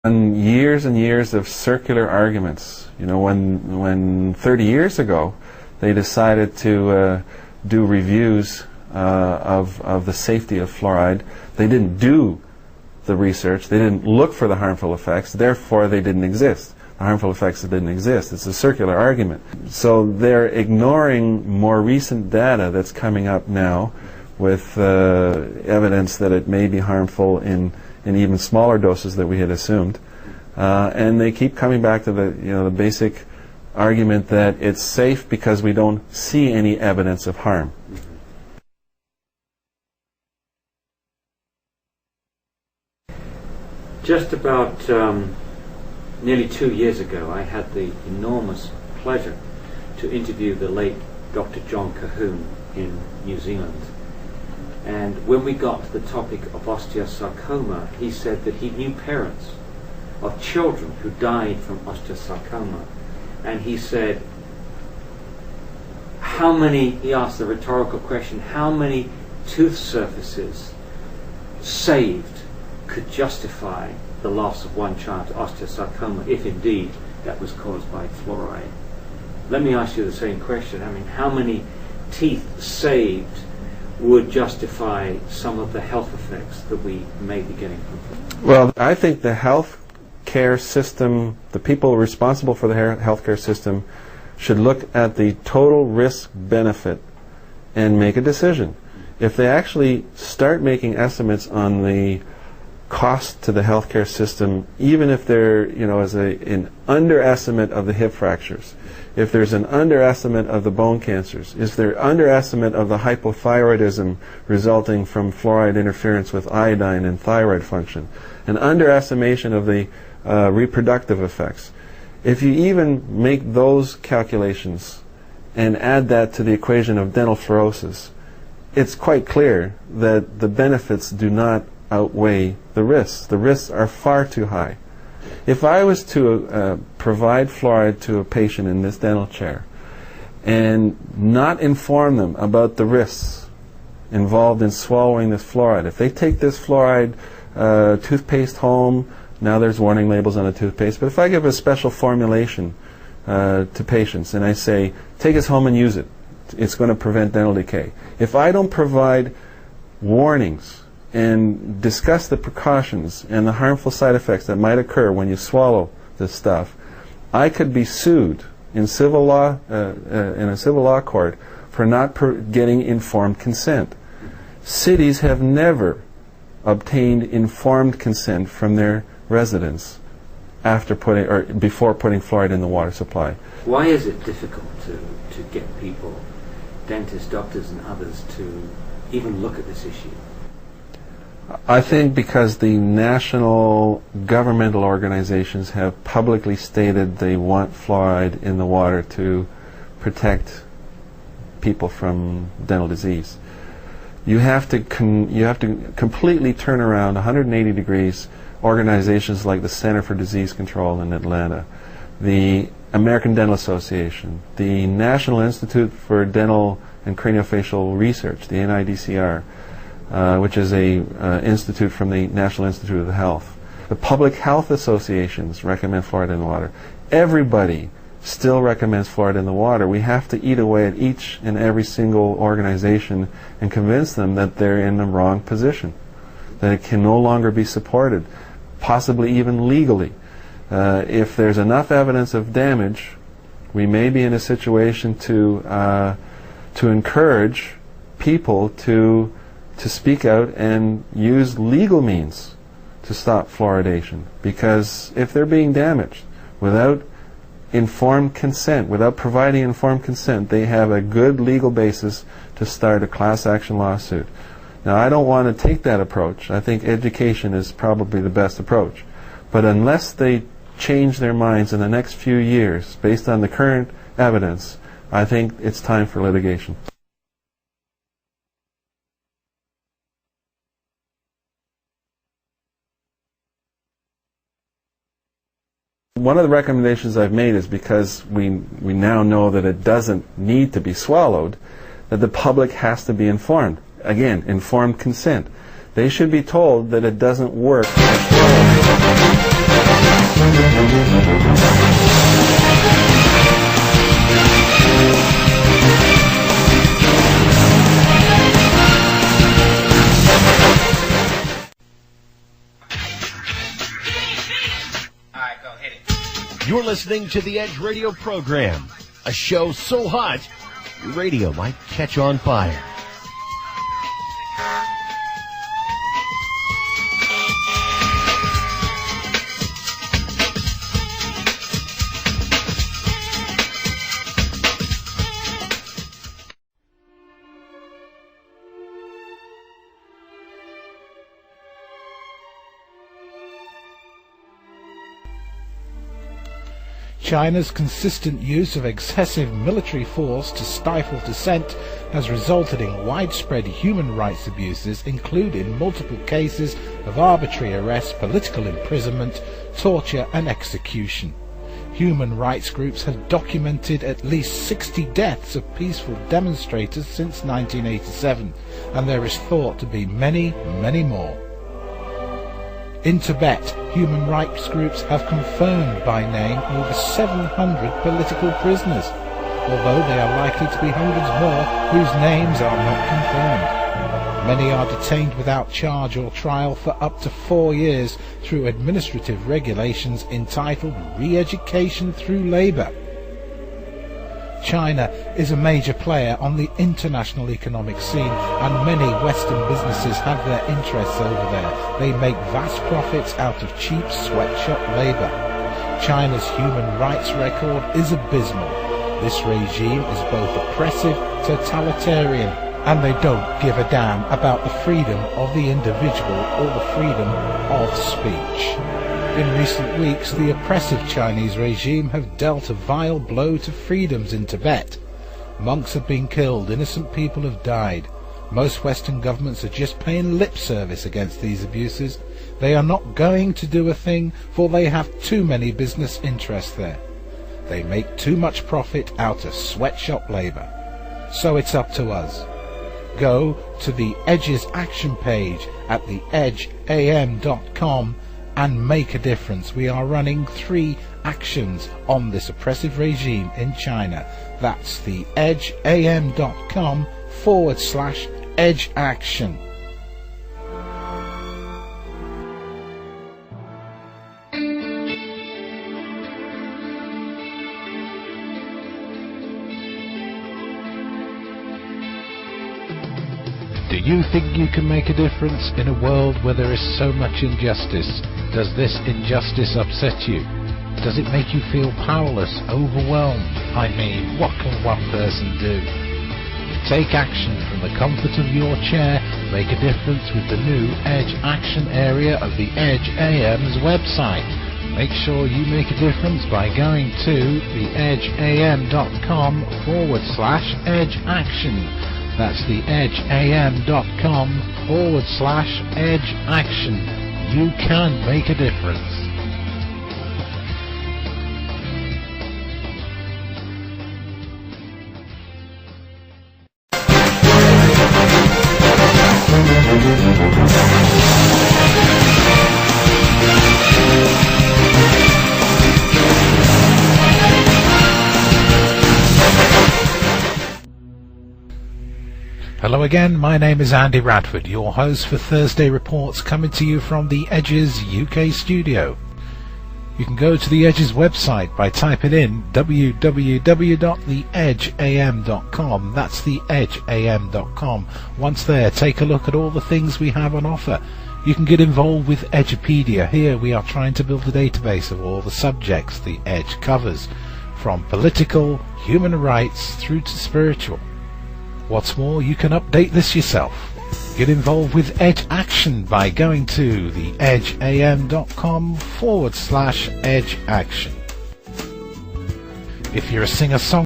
And years of circular arguments. You know, when 30 years ago they decided to do reviews of the safety of fluoride, they didn't do the research, they didn't look for the harmful effects, therefore they didn't exist. The harmful effects didn't exist. It's a circular argument. So they're ignoring more recent data that's coming up now with evidence that it may be harmful in even smaller doses that we had assumed, and they keep coming back to the basic argument that it's safe because we don't see any evidence of harm. Just about nearly 2 years ago, I had the enormous pleasure to interview the late Dr. John Cahoon in New Zealand. And when we got to the topic of osteosarcoma, he said that he knew parents of children who died from osteosarcoma. And he said, he asked the rhetorical question, how many tooth surfaces saved could justify the loss of one child to osteosarcoma, if indeed that was caused by fluoride? Let me ask you the same question. I mean, how many teeth saved would justify some of the health effects that we may be getting from fluoride? Well, I think the health care system, the people responsible for the health care system, should look at the total risk-benefit and make a decision. If they actually start making estimates on the cost to the healthcare system, even if there, is an underestimate of the hip fractures, if there's an underestimate of the bone cancers, is there underestimate of the hypothyroidism resulting from fluoride interference with iodine and thyroid function, an underestimation of the reproductive effects. If you even make those calculations and add that to the equation of dental fluorosis, it's quite clear that the benefits do not outweigh the risks. The risks are far too high. If I was to provide fluoride to a patient in this dental chair and not inform them about the risks involved in swallowing this fluoride, if they take this fluoride toothpaste home, now there's warning labels on the toothpaste, but if I give a special formulation to patients and I say, take this home and use it, it's going to prevent dental decay. If I don't provide warnings and discuss the precautions and the harmful side effects that might occur when you swallow this stuff, I could be sued in civil law, in a civil law court for not getting informed consent. Cities have never obtained informed consent from their residents after putting or before putting fluoride in the water supply. Why is it difficult to get people, dentists, doctors, and others, to even look at this issue? I think because the national governmental organizations have publicly stated they want fluoride in the water to protect people from dental disease. You have to completely turn around 180 degrees organizations like the Center for Disease Control in Atlanta, the American Dental Association, the National Institute for Dental and Craniofacial Research, the NIDCR, which is a institute from the National Institute of Health. The public health associations recommend fluoride in the water. Everybody still recommends fluoride in the water. We have to eat away at each and every single organization and convince them that they're in the wrong position, that it can no longer be supported, possibly even legally. If there's enough evidence of damage, we may be in a situation to encourage people to speak out and use legal means to stop fluoridation, because if they're being damaged without informed consent, without providing informed consent, they have a good legal basis to start a class action lawsuit. Now, I don't want to take that approach. I think education is probably the best approach. But unless they change their minds in the next few years based on the current evidence, I think it's time for litigation. One of the recommendations I've made is, because we now know that it doesn't need to be swallowed, that the public has to be informed. Again, informed consent. They should be told that it doesn't work by swallowing. You're listening to the Edge Radio program, a show so hot, your radio might catch on fire. China's consistent use of excessive military force to stifle dissent has resulted in widespread human rights abuses, including multiple cases of arbitrary arrest, political imprisonment, torture and execution. Human rights groups have documented at least 60 deaths of peaceful demonstrators since 1987, and there is thought to be many, many more. In Tibet, human rights groups have confirmed by name over 700 political prisoners, although they are likely to be hundreds more whose names are not confirmed. Many are detained without charge or trial for up to 4 years through administrative regulations entitled Re-Education Through Labour. China is a major player on the international economic scene, and many Western businesses have their interests over there. They make vast profits out of cheap sweatshop labour. China's human rights record is abysmal. This regime is both oppressive, totalitarian, and they don't give a damn about the freedom of the individual or the freedom of speech. In recent weeks, the oppressive Chinese regime have dealt a vile blow to freedoms in Tibet. Monks have been killed, innocent people have died. Most Western governments are just paying lip service against these abuses. They are not going to do a thing, for they have too many business interests there. They make too much profit out of sweatshop labour. So it's up to us. Go to the Edge's action page at theedgeam.com and make a difference. We are running 3 actions on this oppressive regime in China. That's the edgeam.com/edge action. Do you think you can make a difference in a world where there is so much injustice? Does this injustice upset you? Does it make you feel powerless, overwhelmed? I mean, what can one person do? Take action from the comfort of your chair. Make a difference with the new Edge Action area of the Edge AM's website. Make sure you make a difference by going to theedgeam.com/edge action. That's theedgeam.com/edge action. You can make a difference. Hello again, my name is Andy Radford, your host for Thursday Reports, coming to you from the Edge's UK studio. You can go to the Edge's website by typing in www.theedgeam.com. That's theedgeam.com. Once there, take a look at all the things we have on offer. You can get involved with Edgepedia. Here we are trying to build a database of all the subjects the Edge covers, from political, human rights, through to spiritual. What's more, you can update this yourself. Get involved with Edge Action by going to theedgeam.com/edge action. If you're a singer-songwriter,